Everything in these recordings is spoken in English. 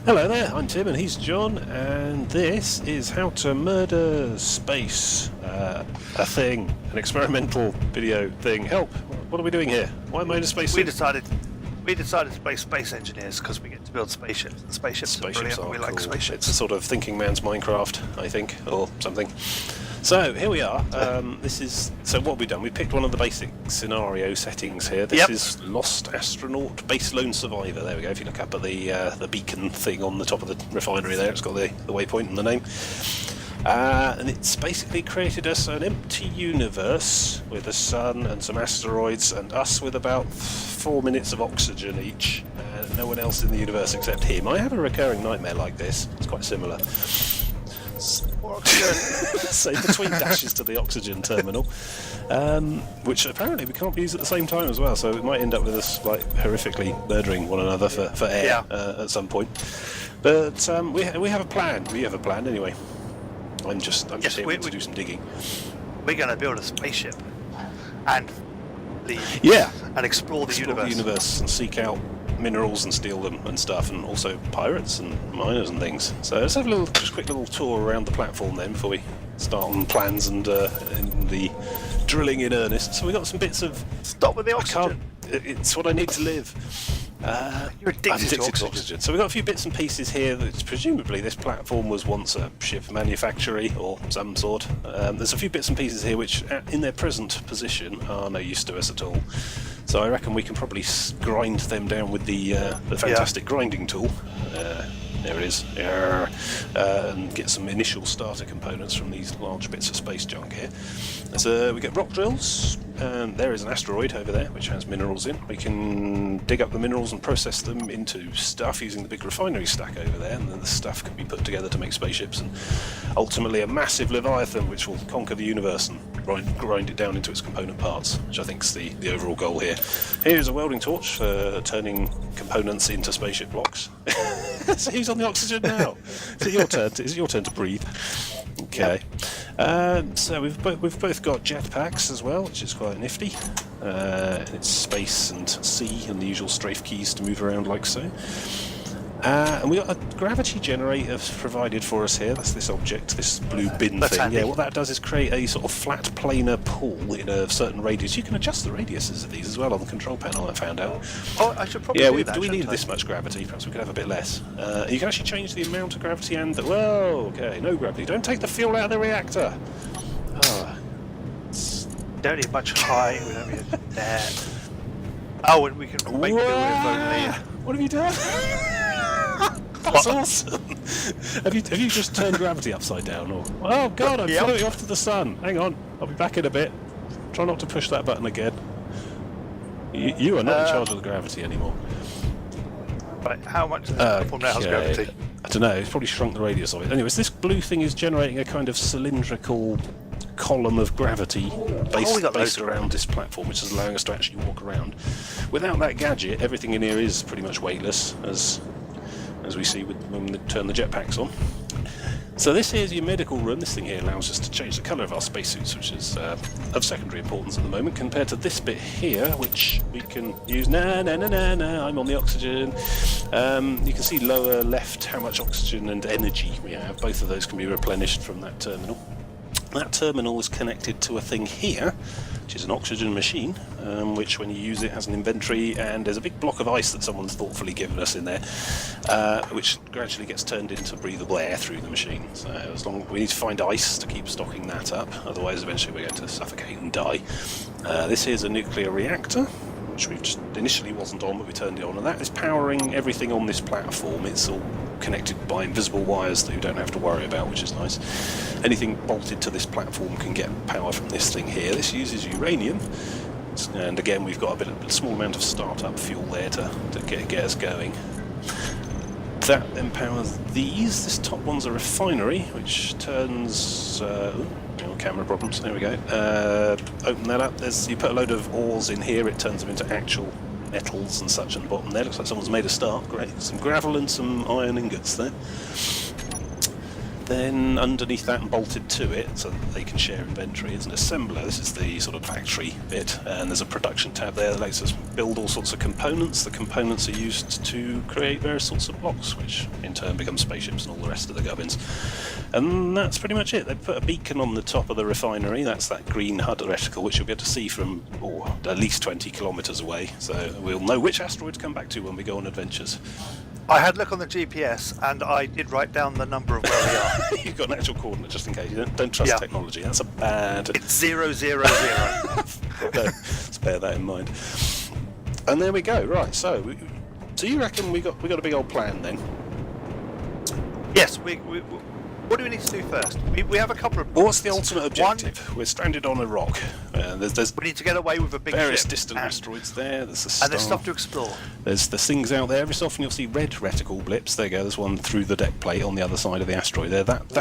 Hello there, I'm Tim and he's John, and this is How to Murder Space. A thing, an experimental video thing. Help! What are we doing here? Why am I in a space? We decided to be space engineers because we get to build spaceships. And spaceships are brilliant. We like spaceships. It's a sort of thinking man's Minecraft, I think, or something. So here we are. So what we've done, we picked one of the basic scenario settings here. This is Lost Astronaut, Base Lone Survivor. There we go. If you look up at the beacon thing on the top of the refinery there, it's got the waypoint and the name. And it's basically created us an empty universe with a sun and some asteroids and us with about 4 minutes of oxygen each. No one else in the universe except him. I have a recurring nightmare like this. It's quite similar. So between dashes to the oxygen terminal, which apparently we can't use at the same time as well, so it might end up with us like horrifically murdering one another for air at some point. But we have a plan. We have a plan anyway. I'm just here to do some digging. We're going to build a spaceship and explore the universe and seek out minerals and steal them and stuff, and also pirates and miners and things. So let's have a quick little tour around the platform then before we start on plans and in the drilling in earnest. So we got some bits of. Stop with the oxygen. It's what I need to live. You're addicted to oxygen. So we've got a few bits and pieces here that presumably this platform was once a ship manufactory or some sort. There's a few bits and pieces here which in their present position are no use to us at all. So I reckon we can probably grind them down with the fantastic grinding tool. There it is. And get some initial starter components from these large bits of space junk here. So we get rock drills, and there is an asteroid over there which has minerals in. We can dig up the minerals and process them into stuff using the big refinery stack over there, and then the stuff can be put together to make spaceships and ultimately a massive Leviathan which will conquer the universe and grind it down into its component parts, which I think is the overall goal here. Here's a welding torch for turning components into spaceship blocks. So who's on the oxygen now? Is it your turn to breathe? Okay. So we've both got jetpacks as well, which is quite nifty. It's space and sea and the usual strafe keys to move around like so. And we got a gravity generator provided for us here. That's this object, this blue bin thing. Handy. Yeah, what that does is create a sort of flat planar pool in a certain radius. You can adjust the radiuses of these as well on the control panel, I found out. Oh, I should probably do that. Do we need this much gravity? Perhaps we could have a bit less. You can actually change the amount of gravity and whoa, okay, no gravity. Don't take the fuel out of the reactor. Oh. Don't need much height. We don't need that. Oh, and we can make do with only. What have you done? That's awesome. Have you just turned gravity upside down? Or oh god, I'm floating off to the sun. Hang on, I'll be back in a bit. Try not to push that button again. You are not in charge of the gravity anymore. Right, how much does the platform now has gravity? I don't know. It's probably shrunk the radius of it. Anyways, this blue thing is generating a kind of cylindrical column of gravity based around this platform, which is allowing us to actually walk around. Without that gadget, everything in here is pretty much weightless, as we see when we turn the jetpacks on. So this here is your medical room. This thing here allows us to change the colour of our spacesuits, which is of secondary importance at the moment, compared to this bit here, which we can use. I'm on the oxygen. You can see lower left how much oxygen and energy we have. Both of those can be replenished from that terminal. That terminal is connected to a thing here, which is an oxygen machine, which when you use it has an inventory, and there's a big block of ice that someone's thoughtfully given us in there, which gradually gets turned into breathable air through the machine. So we need to find ice to keep stocking that up, otherwise eventually we're going to suffocate and die. This here's a nuclear reactor, which we just initially wasn't on, but we turned it on, and that is powering everything on this platform. It's all connected by invisible wires that you don't have to worry about, which is nice. Anything bolted to this platform can get power from this thing here. This uses uranium, and again we've got a small amount of startup fuel there to get us going. That then powers these. This top one's a refinery, which turns... camera problems, there we go. Open that up, you put a load of ores in here, it turns them into actual metals and such on the bottom there. Looks like someone's made a start. Great. Some gravel and some iron ingots there. Then underneath that and bolted to it so that they can share inventory is an assembler. This is the sort of factory bit, and there's a production tab there that lets us build all sorts of components. The components are used to create various sorts of blocks, which in turn become spaceships and all the rest of the gubbins. And that's pretty much it. They put a beacon on the top of the refinery. That's that green HUD reticle, which you'll be able to see from at least 20 kilometres away. So we'll know which asteroid to come back to when we go on adventures. I had a look on the GPS and I did write down the number of where we are. You've got an actual coordinate just in case. You don't trust technology. That's a bad... It's 000. Let's bear that in mind. And there we go. Right, so you reckon we got a big old plan then? Yes, what do we need to do first? We have a couple of... Well, what's the ultimate objective? We're stranded on a rock. There's we need to get away with a big various ship. distant asteroids there. There's a star. And there's stuff to explore. There's things out there. Every so often you'll see red reticle blips. There you go. There's one through the deck plate on the other side of the asteroid there. That's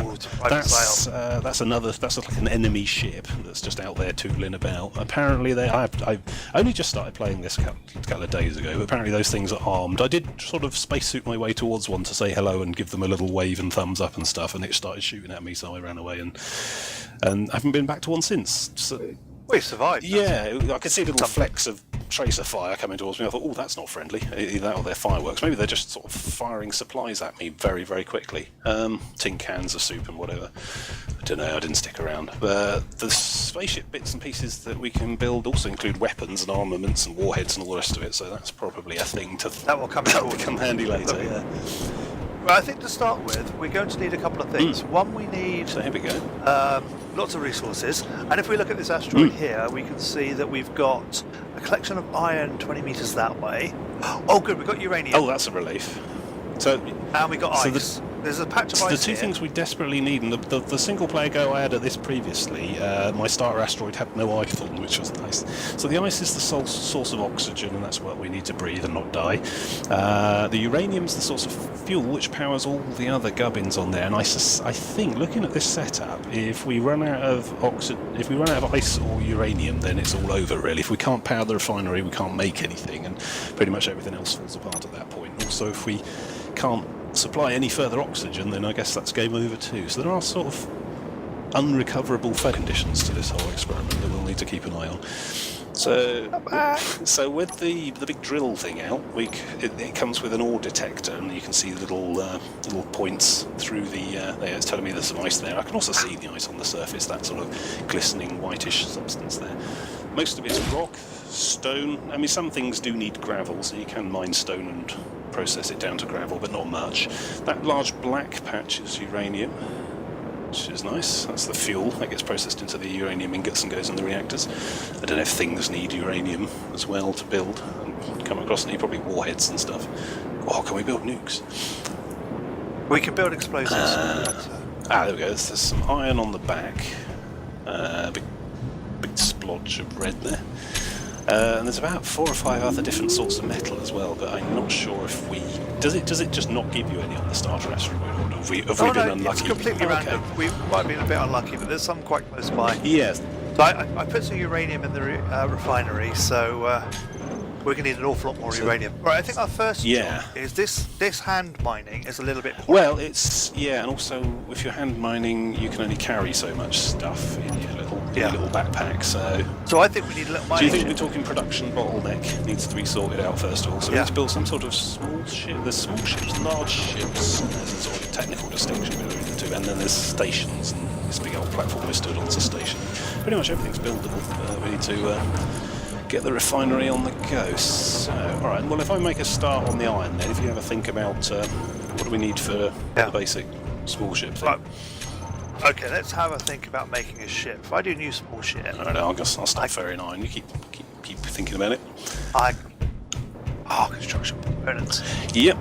like an enemy ship that's just out there tooling about. Apparently I've only just started playing this a couple of days ago, but apparently those things are armed. I did sort of spacesuit my way towards one to say hello and give them a little wave and thumbs up and stuff, and it started shooting at me, so I ran away and I haven't been back to one since. So, we survived. Yeah, I could see little flecks of tracer fire coming towards me. I thought, oh, that's not friendly. Either that or they're fireworks. Maybe they're just sort of firing supplies at me very, very quickly. Tin cans of soup and whatever. I don't know, I didn't stick around. But the spaceship bits and pieces that we can build also include weapons and armaments and warheads and all the rest of it, so that's probably a thing that will come handy later, yeah. Well, I think to start with, we're going to need a couple of things. One, we need so here we go. Lots of resources. And if we look at this asteroid here, we can see that we've got a collection of iron 20 metres that way. Oh, good, we've got uranium. Oh, that's a relief. And we got ice. There's a patch of ice the two here. things we desperately need, and the single player go I had at this previously, my starter asteroid had no ice on, which was nice. So the ice is the source of oxygen, and that's what we need to breathe and not die. The uranium's the source of fuel, which powers all the other gubbins on there. And I think, looking at this setup, if we run out of ice or uranium, then it's all over really. If we can't power the refinery, we can't make anything, and pretty much everything else falls apart at that point. Also, if we can't supply any further oxygen, then I guess that's game over too. So there are sort of unrecoverable failure conditions to this whole experiment that we'll need to keep an eye on. So with the big drill thing out, it comes with an ore detector, and you can see little points through the. It's telling me there's some ice there. I can also see the ice on the surface, that sort of glistening whitish substance there. Most of it's rock, stone. I mean, some things do need gravel, so you can mine stone and process it down to gravel, but not much. That large black patch is uranium, which is nice. That's the fuel that gets processed into the uranium ingots and goes in the reactors. I don't know if things need uranium as well to build. Come across any probably warheads and stuff. Oh, can we build nukes? We can build explosives. There we go. There's some iron on the back. Big splodge of red there. And there's about 4 or 5 other different sorts of metal as well, but I'm not sure if we... Does it just not give you any on the starter asteroid, or have we been unlucky? It's completely random. We might have been a bit unlucky, but there's some quite close by. Yes. So I put some uranium in the refinery, so we're going to need an awful lot more uranium. Right, I think our first job is this hand mining is a little bit... Well, and also if you're hand mining, you can only carry so much stuff in your little backpack, So I think we need a little mining. Do you think we're talking production bottleneck needs to be sorted out first of all? So we need to build some sort of small ship. There's small ships, large ships. There's a sort of technical distinction between the two, and then there's stations, and this big old platform is stood on a station. Pretty much everything's buildable. We need to get the refinery on the go. So, alright, well if I make a start on the iron then, if you ever think about what do we need for the basic small ship thing. Right. Okay, let's have a think about making a ship. If I do a new small ship... Alright, I'll start ferrying iron. You keep thinking about it. Construction components. Yep.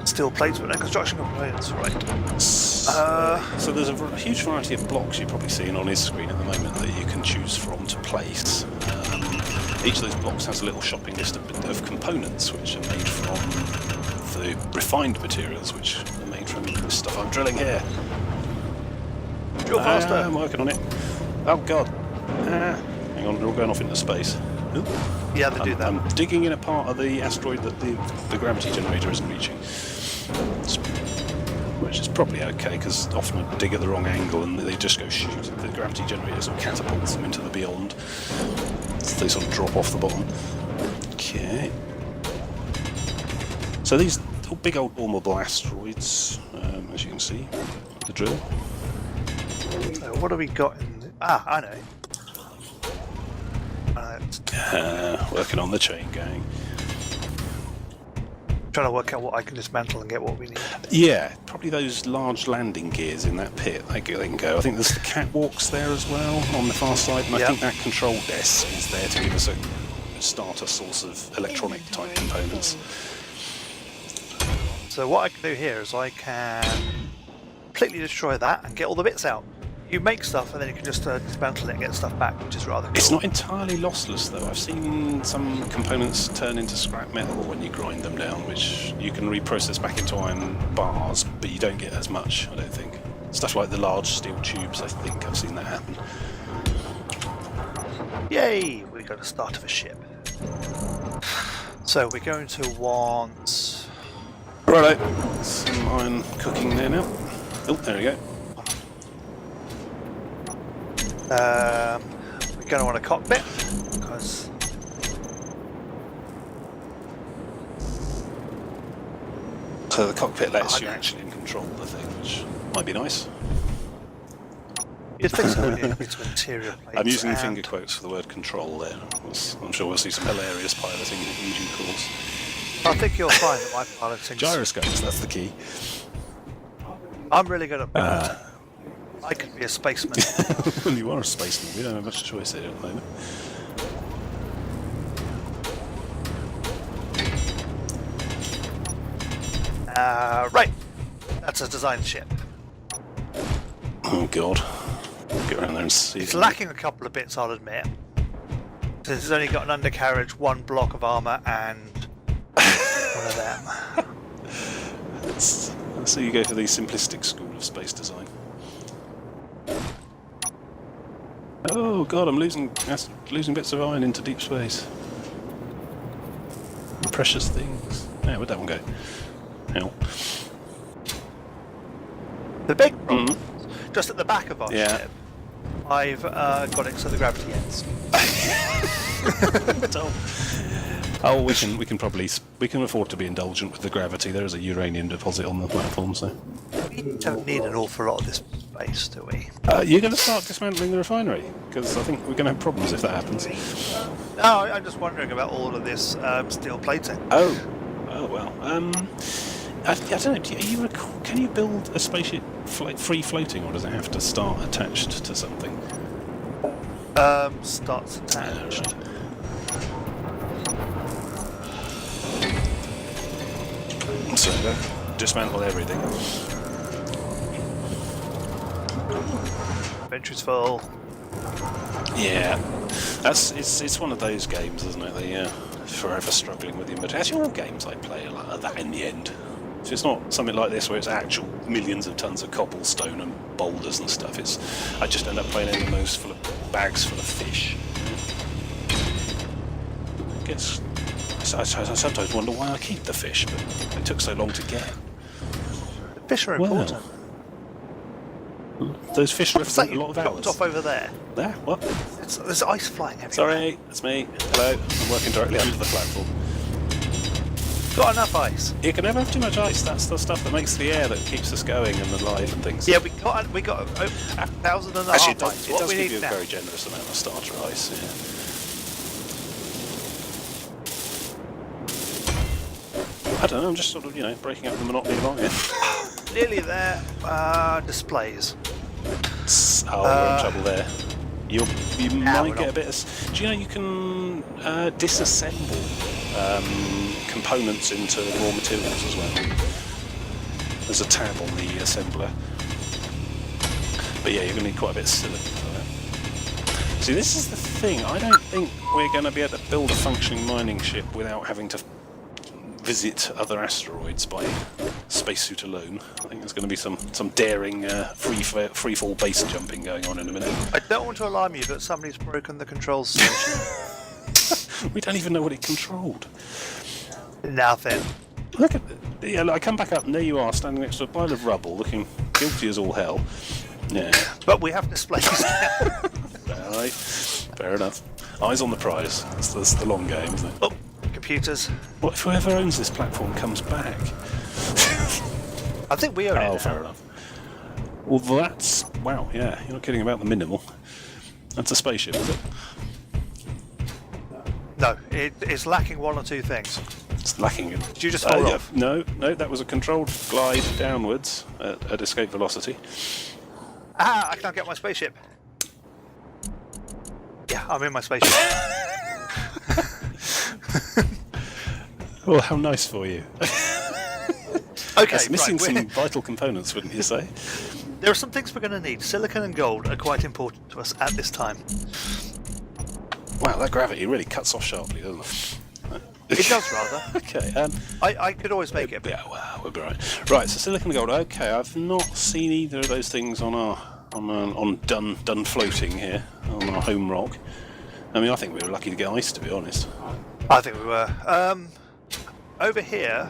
Steel plates, but no construction components, right. So there's a huge variety of blocks you're probably seeing on his screen at the moment that you can choose from to place. Each of those blocks has a little shopping list of components which are made from the refined materials which are made from the stuff I'm drilling here. Drill faster! I'm working on it. Oh god. Hang on, they're all going off into space. Ooh. Yeah, they do that. I'm digging in a part of the asteroid that the gravity generator isn't reaching. which is probably okay because often I dig at the wrong angle and they just go shoot. The gravity generator sort of catapults them into the beyond. So they sort of drop off the bottom. Okay. So these big old formable asteroids, as you can see, the drill. So what have we got in the... Ah, I know. Working on the chain gang. Trying to work out what I can dismantle and get what we need. Yeah, probably those large landing gears in that pit. They can go. I think there's the catwalks there as well on the far side, and I think that control desk is there to give us a starter source of electronic type components. So what I can do here is I can completely destroy that and get all the bits out. You make stuff and then you can just dismantle it and get stuff back, which is rather cool. It's not entirely lossless though. I've seen some components turn into scrap metal when you grind them down, which you can reprocess back into iron bars, but you don't get as much, I don't think. Stuff like the large steel tubes, I think I've seen that happen. Yay! We got a start of a ship. So we're going to want... Righto, some iron cooking there now. Oh, there we go. We're going to want a cockpit because so the cockpit lets you actually control the thing, which might be nice. You'd think so, wouldn't you? It's interior plates. I'm using finger quotes for the word control there. I'm sure we'll see some hilarious piloting in due course. I think you'll find that my piloting... Gyroscopes, that's the key. I'm really good at I could be a spaceman. Well, you are a spaceman. We don't have much choice here at the moment. Right. That's a designed ship. Oh god. Get around there and see. It's lacking a couple of bits, I'll admit. Since it's only got an undercarriage, one block of armour, and one of them. So you go for the simplistic school of space design. Oh god, I'm losing bits of iron into deep space. Precious things. Yeah, where'd that one go? Hell. The big problem, just at the back of our ship, I've got it so the gravity ends. Oh, we can afford to be indulgent with the gravity. There is a uranium deposit on the platform, so We don't need an awful lot of this space, do we? you're going to start dismantling the refinery because I think we're going to have problems if that happens. No, I'm just wondering about all of this steel plating. Oh well. I don't know. Can you build a spaceship free floating, or does it have to start attached to something? Starts attached. So dismantle everything. Inventory's full. Yeah, it's one of those games, isn't it? They forever struggling with the inventory. Actually, all games I play are like that in the end. So it's not something like this where it's actual millions of tons of cobblestone and boulders and stuff. I just end up playing MMOs full of bags full of fish. I sometimes wonder why I keep the fish, but it took so long to get. The fish are important. Those fish represent a lot of hours. Off over there. There? What? There's ice flying everywhere. Sorry, it's me. Hello. I'm working directly under the platform. Got enough ice. You can never have too much ice. That's the stuff that makes the air that keeps us going and alive and things. Yeah, we got 1,000 and a half ice. It does give you a very generous amount of starter ice. Yeah. I don't know. I'm just sort of breaking up the monotony of iron. Nearly there. Displays. Oh, we're in trouble there. You might get a bit of... Do you know you can disassemble components into raw materials as well? There's a tab on the assembler. But yeah, you're going to need quite a bit of silicon for that. See, this is the thing. I don't think we're going to be able to build a functioning mining ship without having to visit other asteroids by spacesuit alone. I think there's going to be some daring free-fall base jumping going on in a minute. I don't want to alarm you, but somebody's broken the control station. We don't even know what it controlled. Nothing. Look at Yeah, look, I come back up and there you are, standing next to a pile of rubble, looking guilty as all hell. Yeah. But we have displays now. Alright, fair enough. Eyes on the prize. That's the long game, isn't it? Oh, computers. What if whoever owns this platform comes back? I think we own it. Oh, fair enough. Well, that's... Wow, yeah, you're not kidding about the minimal. That's a spaceship, is it? No, it's lacking one or two things. It's lacking it. Did you just fall off? No, that was a controlled glide downwards at escape velocity. Ah, I can't get my spaceship. Yeah, I'm in my spaceship. Well, how nice for you. Okay, That's missing right, some vital components, wouldn't you say? There are some things we're going to need. Silicon and gold are quite important to us at this time. Wow, that gravity really cuts off sharply, doesn't it? It does, rather. Okay. I could always make it. Yeah, well, we'll be right. Right, so silicon and gold. Okay, I've not seen either of those things on done floating here on our home rock. I mean, I think we were lucky to get ice, to be honest. I think we were. Over here.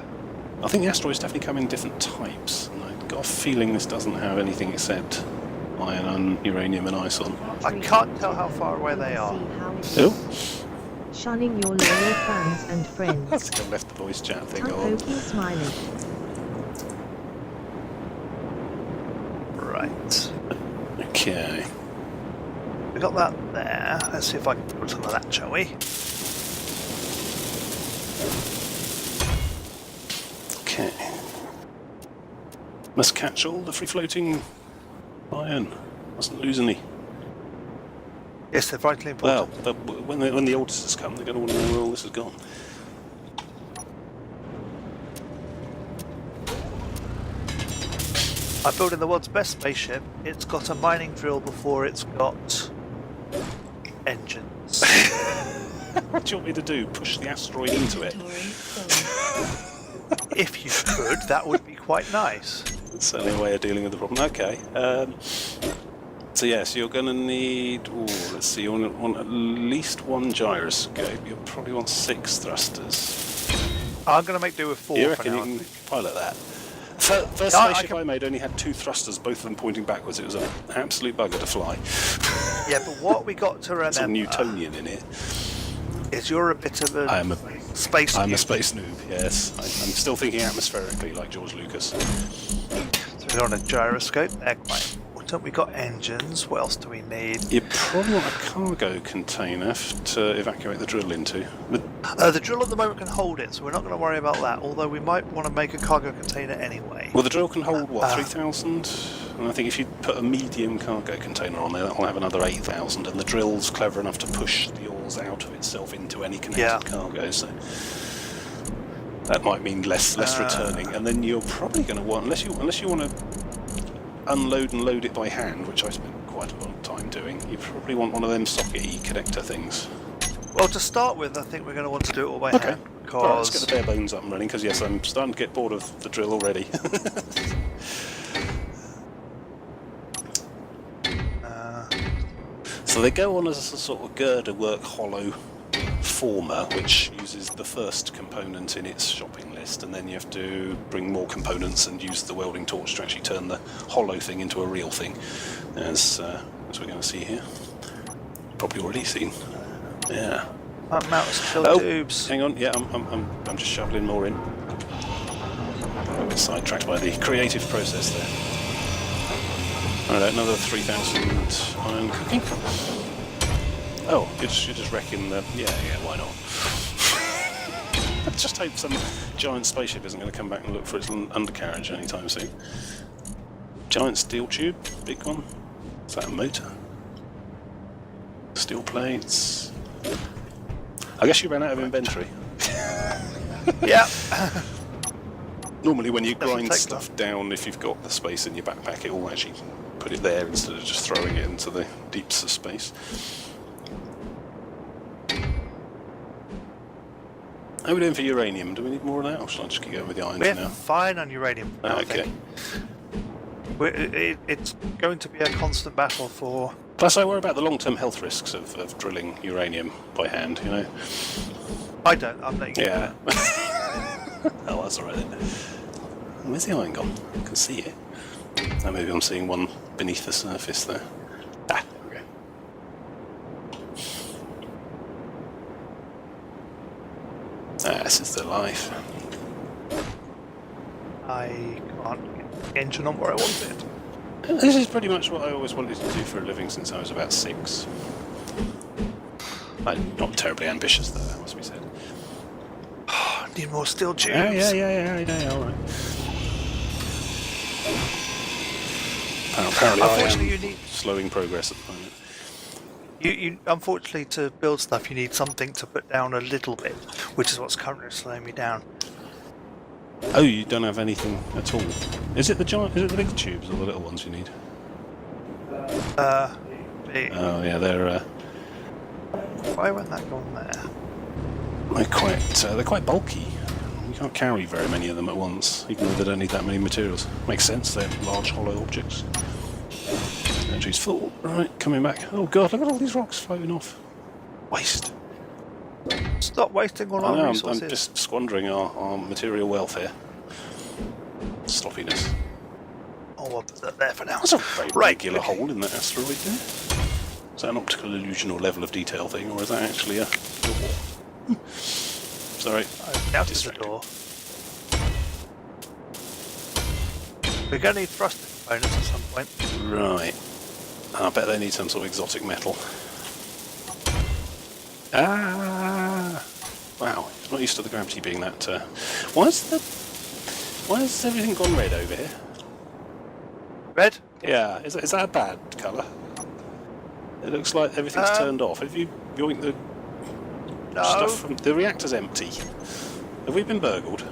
I think the asteroids definitely come in different types, and I've got a feeling this doesn't have anything except iron and uranium and ice on. I can't tell how far away they are. Oh? Shunning your loyal fans and friends. I think I left the voice chat thing on. Poking smiling. Right. Okay. We got that there. Let's see if I can put some of that, shall we? Okay. Must catch all the free-floating iron. Mustn't lose any. Yes, they're vitally Well, important. when the auditors come, they're going to want to know where all this has gone. I'm building the world's best spaceship. It's got a mining drill before it's got engines. What do you want me to do? Push the asteroid into it? If you could, that would be quite nice. That's certainly a way of dealing with the problem. Okay. So yes, you're going to need. Ooh, let's see. You want at least one gyroscope. You'll probably want 6 thrusters. I'm going to make do with 4 You for reckon now. you can pilot that? First spaceship I made only had 2 thrusters, both of them pointing backwards. It was an absolute bugger to fly. Yeah, but what we got to It's a remember Newtonian in it. is you're a bit of a space I'm noob. a space noob, yes. I'm still thinking atmospherically like George Lucas. So we're on a gyroscope. There, quite important. We got engines. What else do we need? You probably want a cargo container to evacuate the drill into. The drill at the moment can hold it, so we're not going to worry about that. Although we might want to make a cargo container anyway. Well, the drill can hold, what, 3,000? And I think if you put a medium cargo container on there, that'll have another 8,000. And the drill's clever enough to push the oars out of itself into any connected cargo, so that might mean less returning. And then you're probably going to want, unless you want to unload and load it by hand, which I spent quite a lot of time doing, you probably want one of them socket-y connector things. Well, to start with, I think we're going to want to do it all by hand. Because Right, let's get the bare bones up and running, because yes, I'm starting to get bored of the drill already. So they go on as a sort of girder work hollow former, which uses the first component in its shopping list, and then you have to bring more components and use the welding torch to actually turn the hollow thing into a real thing, as we're going to see here. Probably already seen. Yeah. that mounts fill tubes. Hang on. Yeah, I'm just shoveling more in. I was sidetracked by the creative process there. Alright, another 3,000 iron cooking. Oh, you're just wrecking the... Yeah, why not? I just hope some giant spaceship isn't going to come back and look for its undercarriage anytime soon. Giant steel tube, big one. Is that a motor? Steel plates. I guess you ran out of inventory. Yeah. Normally when you Doesn't grind take stuff down, if you've got the space in your backpack, it will actually put it there instead of just throwing it into the deeps of space. How are we doing for uranium? Do we need more of that, or should I just keep going with the iron We're for now? fine on uranium. I Okay. think. It's going to be a constant battle for... Plus I worry about the long-term health risks of drilling uranium by hand, you know? I don't. I'm letting you do Yeah. it. Oh, that's alright then. Where's the iron gone? I can see it. Oh, maybe I'm seeing one beneath the surface there. Ah, there we go. Ah, this is the life. I can't get the engine on where I wanted. This is pretty much what I always wanted to do for a living since I was about 6. I'm not terribly ambitious, though, that must be said. Need more steel tubes. Yeah, alright. Apparently I am slowing progress at the moment. You unfortunately, to build stuff, you need something to put down a little bit, which is what's currently slowing me down. Oh, you don't have anything at all. Is it the giant? Is it the big tubes or the little ones you need? Oh yeah, they're. Why won't that go on there? They're quite bulky. You can't carry very many of them at once, even though they don't need that many materials. Makes sense. They're large, hollow objects. Energy's full. Right, coming back. Oh god, look at all these rocks floating off. Waste. Stop wasting all our resources. I'm just squandering our material welfare. Sloppiness. Oh, we'll put that there for now. That's a very regular hole in that asteroid there. Is that an optical illusion or level of detail thing, or is that actually a door? Sorry. Out is the door. We're going to need thruster components at some point. Right. I bet they need some sort of exotic metal. Ah! Wow, I'm not used to the gravity being that. Why has everything gone red over here? Red? Yeah, is that a bad colour? It looks like everything's turned off. Have you yoinked the stuff from the reactor's empty? Have we been burgled?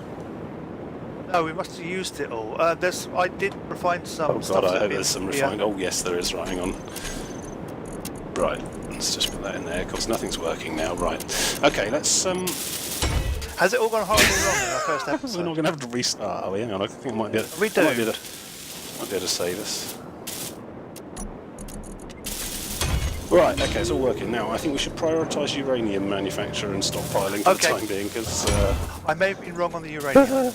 No, we must have used it all. I did refine some stuff. Oh god, I hope there's some refined. Oh yes, there is. Right, hang on. Right, let's just put that in there because nothing's working now. Right. Okay, let's. Has it all gone horribly wrong in our first episode? We're not going to have to restart, are we? Hang on, I think I might be able, we do. might be able to save us. Right, okay, it's all working now. I think we should prioritise uranium manufacture and stockpiling for the time being, because... I may have been wrong on the uranium.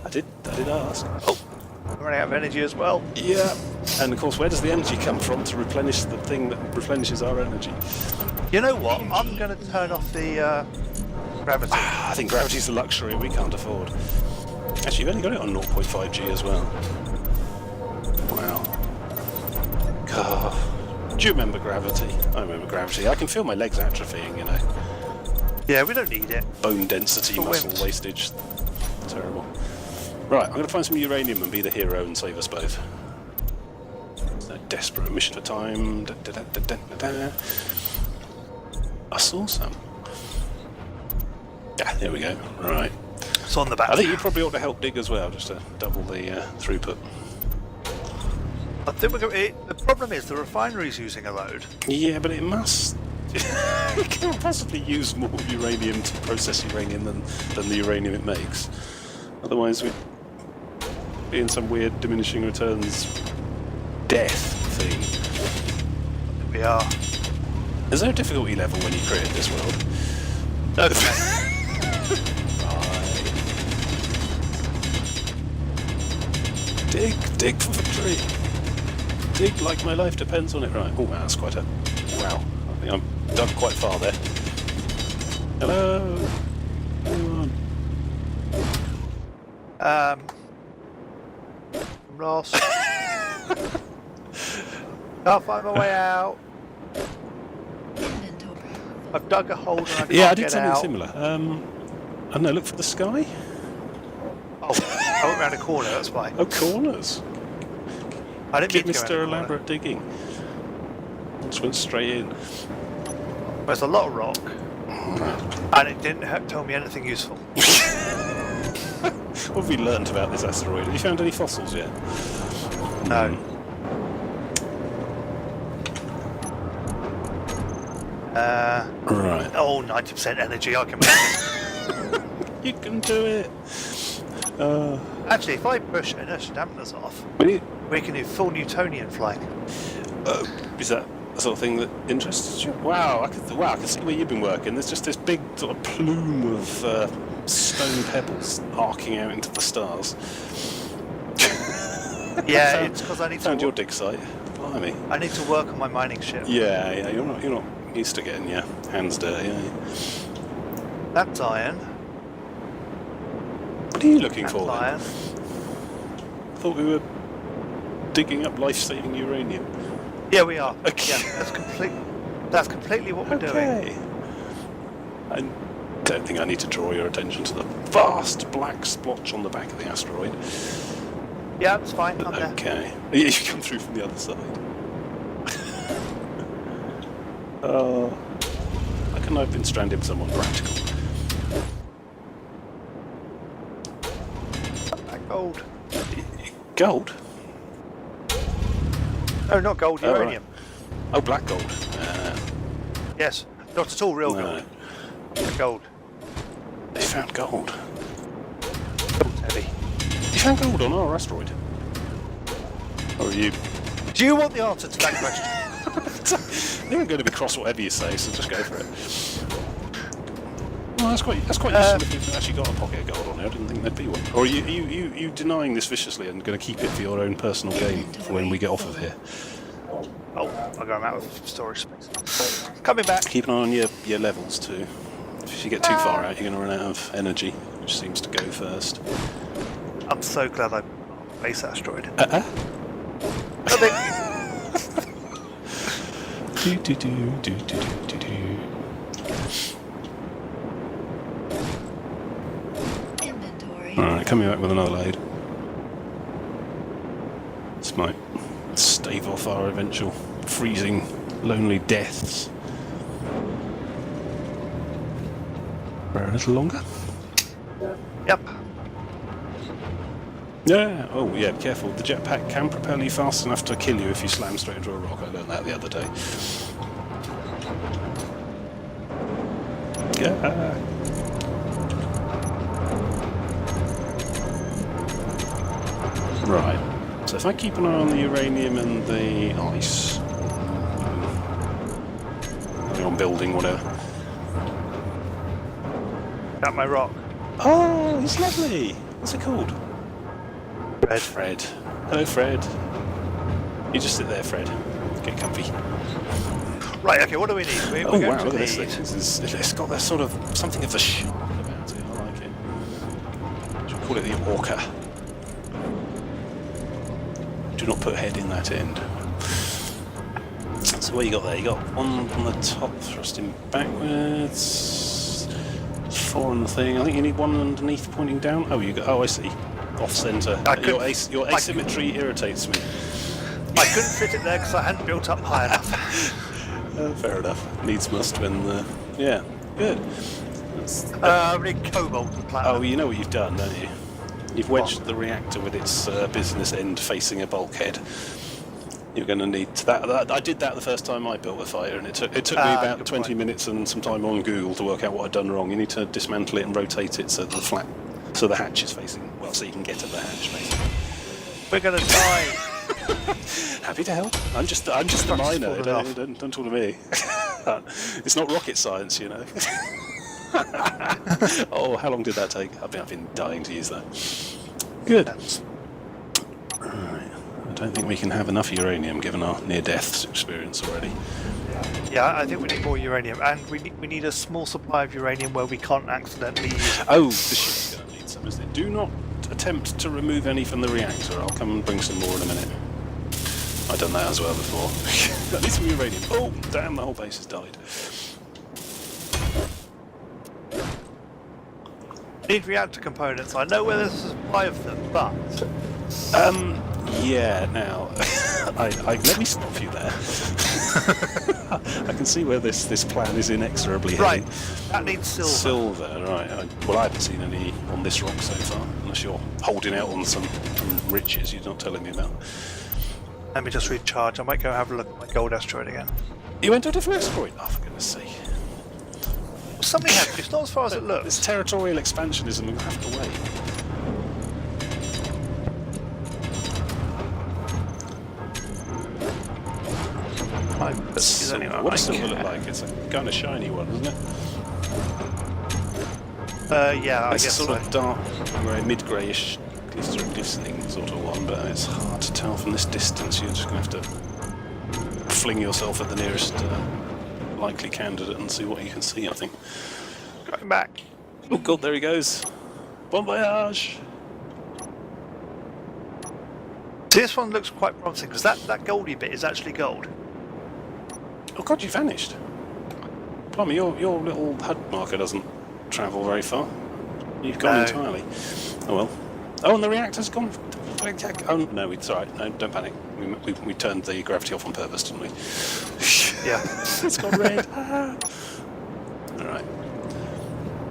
I did ask. Oh, we're running out of energy as well. Yeah, and of course, where does the energy come from to replenish the thing that replenishes our energy? You know what? I'm going to turn off the gravity. I think gravity's a luxury we can't afford. Actually, you've only got it on 0.5G as well. Wow. God. Do you remember gravity? I remember gravity. I can feel my legs atrophying, you know. Yeah, we don't need it. Bone density, muscle wastage. Terrible. Right, I'm going to find some uranium and be the hero and save us both. No desperate mission for time. I saw some. Yeah, there we go. Right. It's on the back. I think you probably ought to help dig as well, just to double the throughput. I think the problem is the refinery's using a load. Yeah, but it must. It can't possibly use more uranium to process uranium than the uranium it makes. Otherwise, we'd be in some weird diminishing returns death thing. We are. Is there a difficulty level when you create this world? No. Dig for victory. Dig like my life depends on it. Right. Oh, that's quite a... Wow. I think I'm dug quite far there. Hello. Come on. I'm lost. Can't find my way out. I've dug a hole and I can't get out. Yeah, I did something similar. I don't know, look for the sky? Oh, I went round a corner, that's why. Oh, corners. I didn't Give mean to go Mr. Elaborate digging. Just went straight in. There's a lot of rock. And it didn't tell me anything useful. What have we learnt about this asteroid? Have you found any fossils yet? No. Right. Oh, 90% energy, I can make it. You can do it. Actually, if I push inertia dampeners off, we can do full Newtonian flying. Is that the sort of thing that interests you? Wow, I can see where you've been working. There's just this big sort of plume of stone pebbles arcing out into the stars. Yeah, it's because I need to. Found your dig site. Blimey. I need to work on my mining ship. Yeah. You're not used to getting your hands dirty, are you? That's iron. What are you looking for? Then? Iron. I thought we were digging up life-saving uranium. Yeah, we are. Okay. Yeah, that's completely what we're doing. I don't think I need to draw your attention to the vast black splotch on the back of the asteroid. Yeah, it's fine. I'm there. Okay. You come through from the other side. Oh. How can I have been stranded with someone practical? Gold. Gold? No, not gold, uranium. Right. Oh, black gold. Yes, not at all real gold. Gold. They found gold. Gold's heavy. You found gold on our asteroid? Or are you... Do you want the answer to that question? They're going to be cross whatever you say, so just go for it. Well, that's quite useful if you've actually got a pocket of gold on there. I didn't think there'd be one. Or are you denying this viciously and going to keep it for your own personal gain for when we get off of here? Oh, I'll go out of storage space. Coming back. Keep an eye on your levels too. If you get too far out, you're going to run out of energy, which seems to go first. I'm so glad I base asteroid. Alright, coming back with another load. This might stave off our eventual freezing, lonely deaths. For a little longer. Yep. Yeah, oh yeah, be careful. The jetpack can propel you fast enough to kill you if you slam straight into a rock. I learned that the other day. Yeah. Right. So if I keep an eye on the uranium and the ice, on building, whatever. Got my rock. Oh, it's lovely. What's it called? Fred. Fred. Hello, Fred. You just sit there, Fred. Get comfy. Right, okay, what do we need? We're going wow, to look at this need- thing. It's got that sort of something of the shark about it. I like it. Should we call it the orca? Do not put head in that end. So what you got there? You got one on the top thrusting backwards. 4 on the thing. I think you need one underneath pointing down. Oh, you got. Oh, I see. Off centre. Your asymmetry irritates me. I couldn't fit it there because I hadn't built up high enough. Fair enough. Needs must when. Yeah. Good. We need cobalt and platinum. Oh, you know what you've done, don't you? You've wedged the reactor with its business end facing a bulkhead. You're going to need that. I did that the first time I built a fighter, and it took me about 20 minutes and some time on Google to work out what I'd done wrong. You need to dismantle it and rotate it so the hatch is facing so you can get at the hatch, basically. We're going to die. Happy to help. I'm just a miner. Don't talk to me. It's not rocket science, you know. Oh, how long did that take? I've been dying to use that. Good. Right. I don't think we can have enough uranium given our near-death experience already. Yeah, I think we need more uranium, and we need a small supply of uranium where we can't accidentally use it. Oh, the ship's going to need some, isn't it? Do not attempt to remove any from the reactor. I'll come and bring some more in a minute. I've done that as well before. I need some uranium. Oh, damn, the whole base has died. Need reactor components. I know where there's a supply of them, but... Yeah, now... let me stop you there. I can see where this plan is inexorably heading. Right, that needs silver. Silver, right. Well, I haven't seen any on this rock so far, unless you're holding out on some riches you're not telling me about. Let me just recharge. I might go have a look at my gold asteroid again. You went to a different asteroid? Oh, for goodness sake. Well, something happened. It's not as far as it looks. It's territorial expansionism, we'll have to wait. What does silver look like? It's a kind of shiny one, isn't it? Yeah, I it's guess sort of dark grey, mid-greyish, glistening sort of one, but it's hard to tell from this distance. You're just going to have to fling yourself at the nearest likely candidate and see what you can see, I think. Going back. Oh god, there he goes. Bon voyage! This one looks quite promising, because that goldy bit is actually gold. Oh god, you vanished. Blimey, your little HUD marker doesn't travel very far. You've gone entirely. Oh well. Oh, and the reactor's gone. Oh no, it's alright. No, don't panic. We turned the gravity off on purpose, didn't we? Yeah. It's gone red. Alright.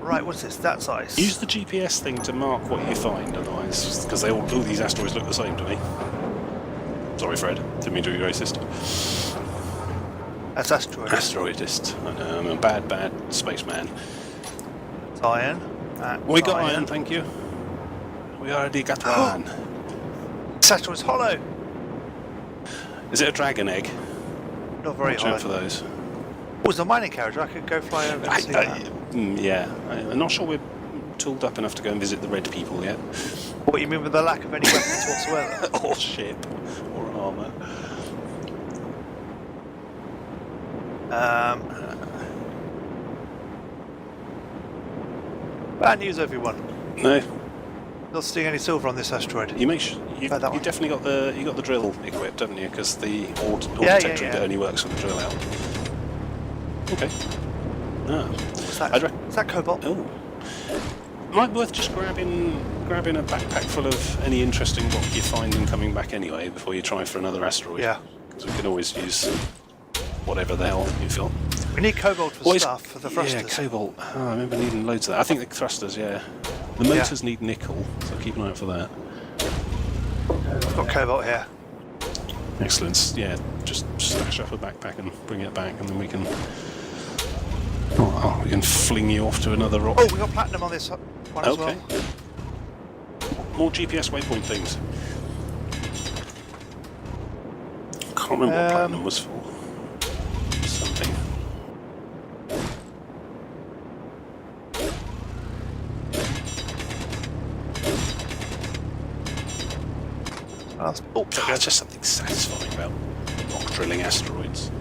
Right, what's this? That's ice. Use the GPS thing to mark what you find, otherwise, because all these asteroids look the same to me. Sorry, Fred. Didn't mean to be racist. That's asteroid. Asteroidist. I know, I'm a bad spaceman. It's iron. We got iron, thank you. We already got one. This asteroid's hollow. Is it a dragon egg? Not very Watch hollow. out for those. Oh, it's a mining carriage. I could go fly over and see that. Yeah, I'm not sure we're tooled up enough to go and visit the red people yet. What you mean with the lack of any weapons whatsoever? Or ship, or armour. Bad news, everyone. No, Not seeing any silver on this asteroid. you make sure you that one. definitely got the drill equipped, haven't you? Because the ore Yeah, detector yeah. only works with the drill out. Okay. Ah. What's that? I'd Is that cobalt? Oh. Might be worth just grabbing a backpack full of any interesting rock you find and coming back anyway before you try for another asteroid. Yeah. Because we can always use whatever the hell you feel. We need cobalt for stuff, for the thrusters. Yeah, cobalt. Oh, I remember needing loads of that. I think the thrusters, yeah. The motors need nickel, so keep an eye out for that. I've got cobalt here. Excellent. Yeah, just stash up a backpack and bring it back, and then we can we can fling you off to another rock. Oh, we got platinum on this one as well. More GPS waypoint things. Can't remember what platinum was for. Something. Oh, There's just something satisfying about rock drilling asteroids.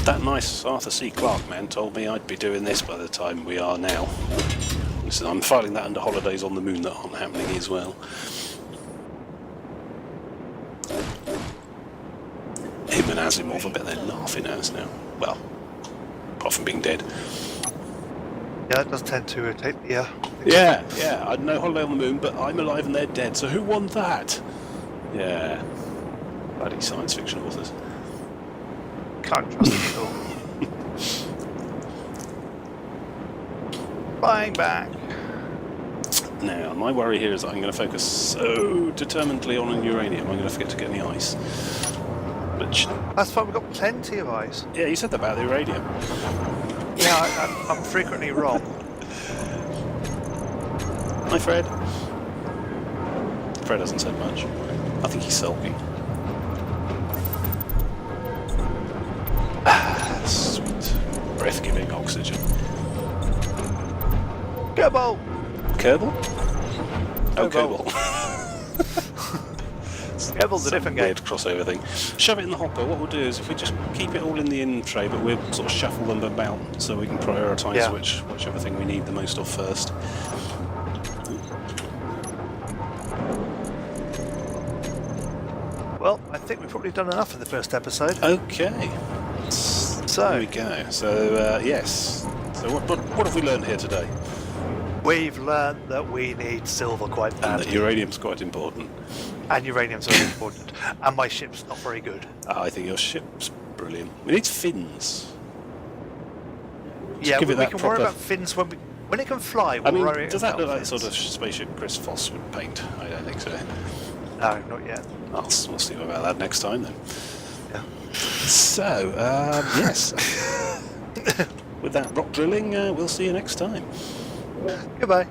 That nice Arthur C. Clarke man told me I'd be doing this by the time we are now. So I'm filing that under holidays on the moon that aren't happening as well. Him and Asimov, I bet they're laughing at us now. Well, apart from being dead. Yeah, that does tend to irritate. Yeah. Yeah, I know holiday on the moon, but I'm alive and they're dead, so who won that? Yeah. Bloody science fiction authors. Can't trust them at all. Flying back. Now, my worry here is that I'm going to focus so determinedly on uranium, I'm going to forget to get any ice. But That's fine, we've got plenty of ice. yeah, you said that about the uranium. Yeah, I'm frequently wrong. Hi, Fred. Fred hasn't said much. I think he's sulking. Ah, sweet. Breath-giving oxygen. Cobalt! Kerbal? Oh, Cobalt. Cobalt's a different game. Weird crossover thing. Shove it in the hopper. What we'll do is if we just keep it all in the in tray, but we'll sort of shuffle them about so we can prioritise whichever thing we need the most of first. Well, I think we've probably done enough for the first episode. Okay. So there we go. So yes. So what have we learned here today? we've learned that we need silver quite And badly. that uranium's quite important. And uranium's very important. And my ship's not very good. I think your ship's brilliant. It needs fins. Yeah, give we it that can proper- worry about fins when it can fly. I We'll mean, worry does that about look like the fins. sort of spaceship Chris Foss would paint? I don't think so. No, not yet. We'll see about that next time then. Yeah. So, yes. With that rock drilling, we'll see you next time. Goodbye.